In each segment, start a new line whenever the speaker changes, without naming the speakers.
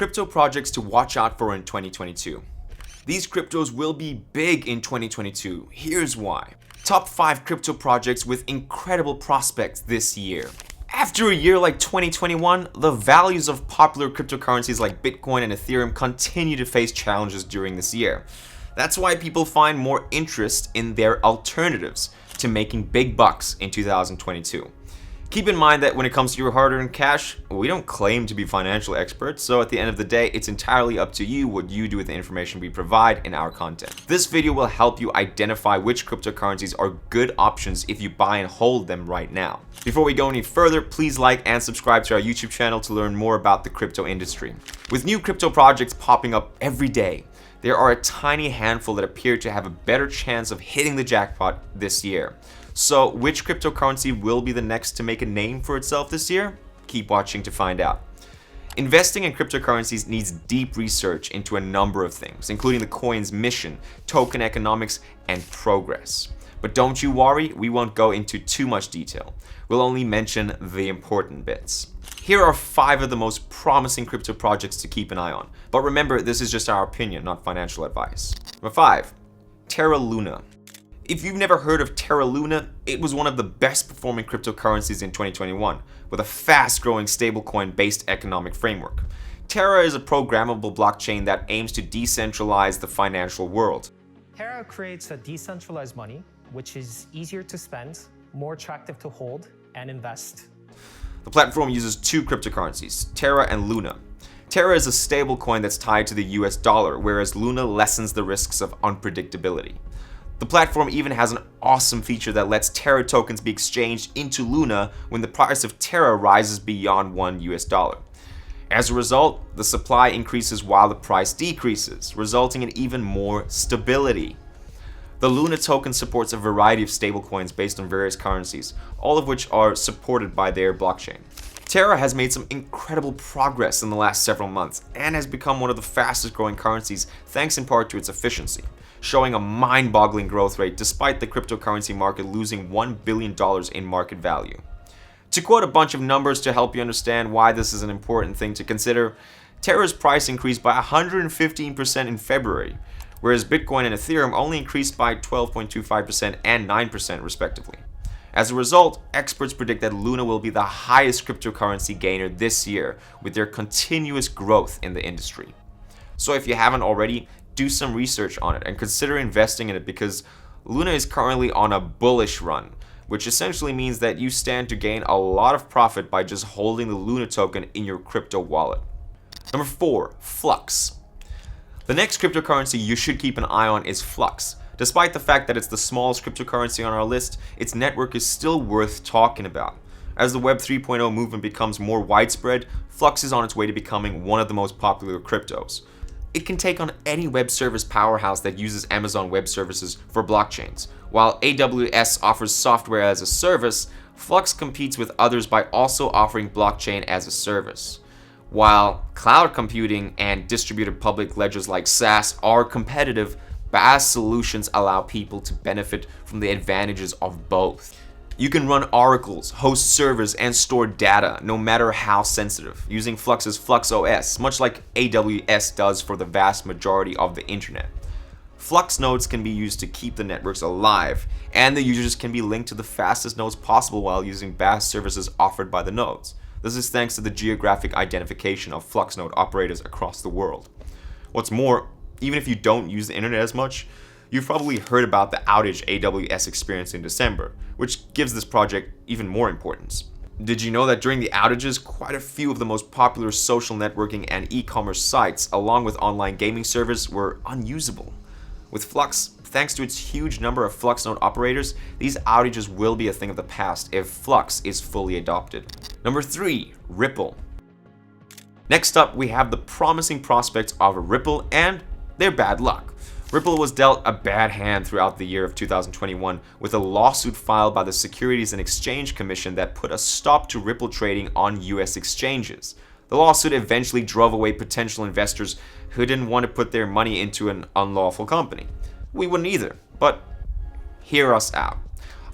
Crypto projects to watch out for in 2022. These cryptos will be big in 2022. Here's why. Top 5 crypto projects with incredible prospects this year. After a year like 2021, the values of popular cryptocurrencies like Bitcoin and Ethereum continue to face challenges during this year. That's why people find more interest in their alternatives to making big bucks in 2022. Keep in mind that when it comes to your hard-earned cash, we don't claim to be financial experts, so at the end of the day, it's entirely up to you what you do with the information we provide in our content. This video will help you identify which cryptocurrencies are good options if you buy and hold them right now. Before we go any further, please like and subscribe to our YouTube channel to learn more about the crypto industry. With new crypto projects popping up every day, there are a tiny handful that appear to have a better chance of hitting the jackpot this year. So, which cryptocurrency will be the next to make a name for itself this year? Keep watching to find out. Investing in cryptocurrencies needs deep research into a number of things, including the coin's mission, token economics, and progress. But don't you worry, we won't go into too much detail. We'll only mention the important bits. Here are 5 of the most promising crypto projects to keep an eye on. But remember, this is just our opinion, not financial advice. Number 5, Terra Luna. If you've never heard of Terra Luna, it was one of the best performing cryptocurrencies in 2021, with a fast-growing stablecoin-based economic framework. Terra is a programmable blockchain that aims to decentralize the financial world.
Terra creates a decentralized money, which is easier to spend, more attractive to hold and invest.
The platform uses 2 cryptocurrencies, Terra and Luna. Terra is a stablecoin that's tied to the US dollar, whereas Luna lessens the risks of unpredictability. The platform even has an awesome feature that lets Terra tokens be exchanged into Luna when the price of Terra rises beyond $1 US. As a result, the supply increases while the price decreases, resulting in even more stability. The Luna token supports a variety of stablecoins based on various currencies, all of which are supported by their blockchain. Terra has made some incredible progress in the last several months and has become one of the fastest growing currencies thanks in part to its efficiency, showing a mind-boggling growth rate despite the cryptocurrency market losing $1 billion in market value. To quote a bunch of numbers to help you understand why this is an important thing to consider, Terra's price increased by 115% in February, whereas Bitcoin and Ethereum only increased by 12.25% and 9% respectively. As a result, experts predict that Luna will be the highest cryptocurrency gainer this year with their continuous growth in the industry. So if you haven't already, do some research on it and consider investing in it because Luna is currently on a bullish run, which essentially means that you stand to gain a lot of profit by just holding the Luna token in your crypto wallet. Number 4, Flux. The next cryptocurrency you should keep an eye on is Flux. Despite the fact that it's the smallest cryptocurrency on our list, its network is still worth talking about. As the Web 3.0 movement becomes more widespread, Flux is on its way to becoming one of the most popular cryptos. It can take on any web service powerhouse that uses Amazon Web Services for blockchains. While AWS offers software as a service, Flux competes with others by also offering blockchain as a service. While cloud computing and distributed public ledgers like SaaS are competitive, BaaS solutions allow people to benefit from the advantages of both. You can run oracles, host servers, and store data, no matter how sensitive, using Flux's Flux OS, much like AWS does for the vast majority of the internet. Flux nodes can be used to keep the networks alive, and the users can be linked to the fastest nodes possible while using BaaS services offered by the nodes. This is thanks to the geographic identification of Flux node operators across the world. What's more, even if you don't use the internet as much, you've probably heard about the outage AWS experienced in December, which gives this project even more importance. Did you know that during the outages, quite a few of the most popular social networking and e-commerce sites, along with online gaming servers, were unusable? With Flux, thanks to its huge number of Flux node operators, these outages will be a thing of the past if Flux is fully adopted. Number 3, Ripple. Next up, we have the promising prospects of Ripple and their bad luck. Ripple was dealt a bad hand throughout the year of 2021 with a lawsuit filed by the Securities and Exchange Commission that put a stop to Ripple trading on US exchanges. The lawsuit eventually drove away potential investors who didn't want to put their money into an unlawful company. We wouldn't either, but hear us out.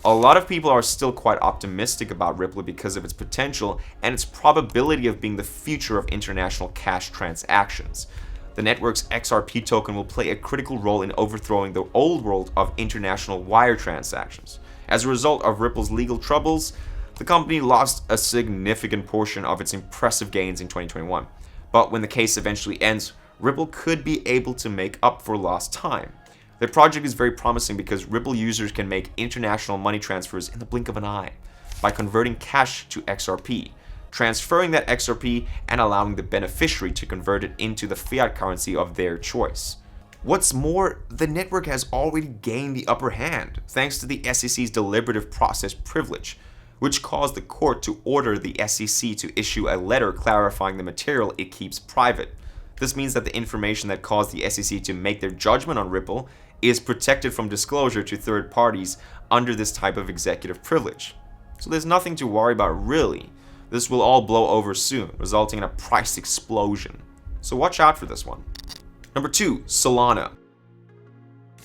A lot of people are still quite optimistic about Ripple because of its potential and its probability of being the future of international cash transactions. The network's XRP token will play a critical role in overthrowing the old world of international wire transactions. As a result of Ripple's legal troubles, the company lost a significant portion of its impressive gains in 2021. But when the case eventually ends, Ripple could be able to make up for lost time. The project is very promising because Ripple users can make international money transfers in the blink of an eye by converting cash to XRP, transferring that XRP and allowing the beneficiary to convert it into the fiat currency of their choice. What's more, the network has already gained the upper hand thanks to the SEC's deliberative process privilege, which caused the court to order the SEC to issue a letter clarifying the material it keeps private. This means that the information that caused the SEC to make their judgment on Ripple is protected from disclosure to third parties under this type of executive privilege. So there's nothing to worry about really. This will all blow over soon, resulting in a price explosion. So watch out for this one. Number 2, Solana.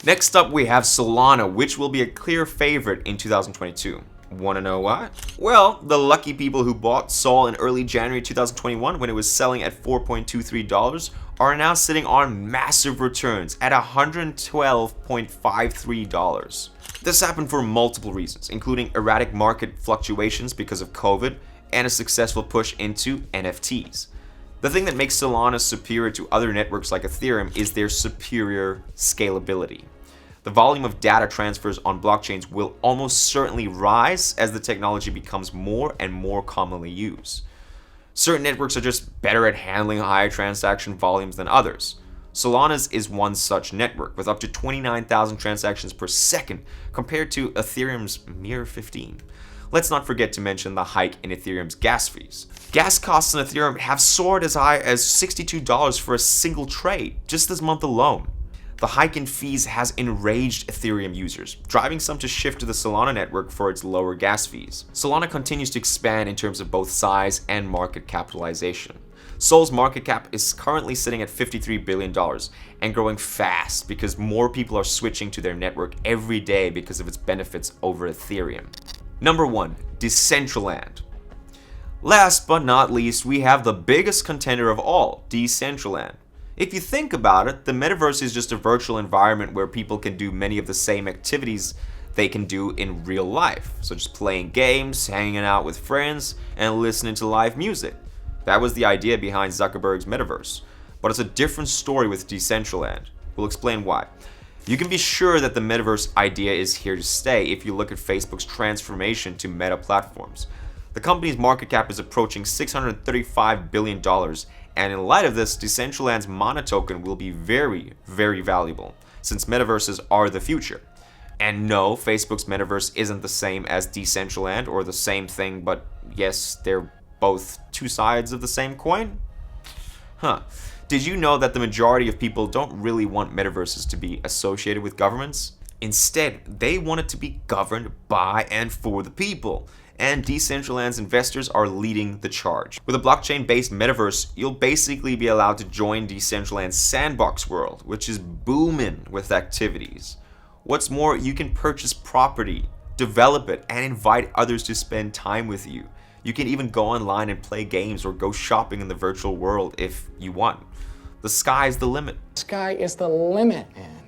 Next up we have Solana, which will be a clear favorite in 2022. Want to know why? Well, the lucky people who bought Sol in early January 2021 when it was selling at $4.23 are now sitting on massive returns at $112.53. This happened for multiple reasons, including erratic market fluctuations because of COVID and a successful push into NFTs. The thing that makes Solana superior to other networks like Ethereum is their superior scalability. The volume of data transfers on blockchains will almost certainly rise as the technology becomes more and more commonly used. Certain networks are just better at handling higher transaction volumes than others. Solana's is one such network with up to 29,000 transactions per second compared to Ethereum's mere 15. Let's not forget to mention the hike in Ethereum's gas fees. Gas costs on Ethereum have soared as high as $62 for a single trade just this month alone. The hike in fees has enraged Ethereum users, driving some to shift to the Solana network for its lower gas fees. Solana continues to expand in terms of both size and market capitalization. Sol's market cap is currently sitting at $53 billion and growing fast because more people are switching to their network every day because of its benefits over Ethereum. Number 1, Decentraland. Last but not least, we have the biggest contender of all, Decentraland. If you think about it, the metaverse is just a virtual environment where people can do many of the same activities they can do in real life, such as playing games, hanging out with friends, and listening to live music. That was the idea behind Zuckerberg's metaverse. But it's a different story with Decentraland. We'll explain why. You can be sure that the metaverse idea is here to stay if you look at Facebook's transformation to meta platforms. The company's market cap is approaching $635 billion, and in light of this, Decentraland's Mana token will be very, very valuable, since metaverses are the future. And no, Facebook's metaverse isn't the same as Decentraland or the same thing, but yes, they're both two sides of the same coin? Did you know that the majority of people don't really want metaverses to be associated with governments? Instead, they want it to be governed by and for the people. And Decentraland's investors are leading the charge. With a blockchain-based metaverse, you'll basically be allowed to join Decentraland's sandbox world, which is booming with activities. What's more, you can purchase property, develop it, and invite others to spend time with you. You can even go online and play games or go shopping in the virtual world if you want. The sky's the limit.
Sky is the limit, man.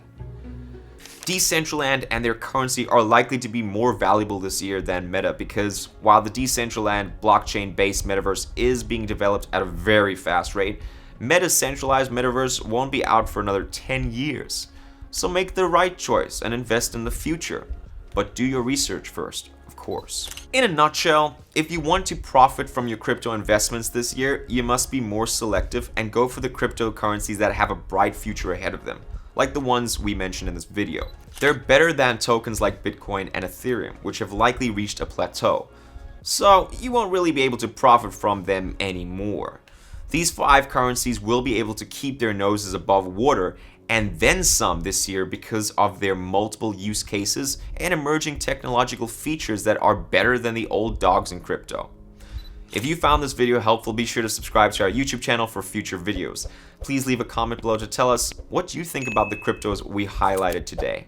Decentraland and their currency are likely to be more valuable this year than Meta because while the Decentraland blockchain-based metaverse is being developed at a very fast rate, Meta's centralized metaverse won't be out for another 10 years. So make the right choice and invest in the future. But do your research first, of course. In a nutshell, if you want to profit from your crypto investments this year, you must be more selective and go for the cryptocurrencies that have a bright future ahead of them, like the ones we mentioned in this video. They're better than tokens like Bitcoin and Ethereum, which have likely reached a plateau. So you won't really be able to profit from them anymore. These 5 currencies will be able to keep their noses above water and then some this year because of their multiple use cases and emerging technological features that are better than the old dogs in crypto. If you found this video helpful, be sure to subscribe to our YouTube channel for future videos. Please leave a comment below to tell us what you think about the cryptos we highlighted today.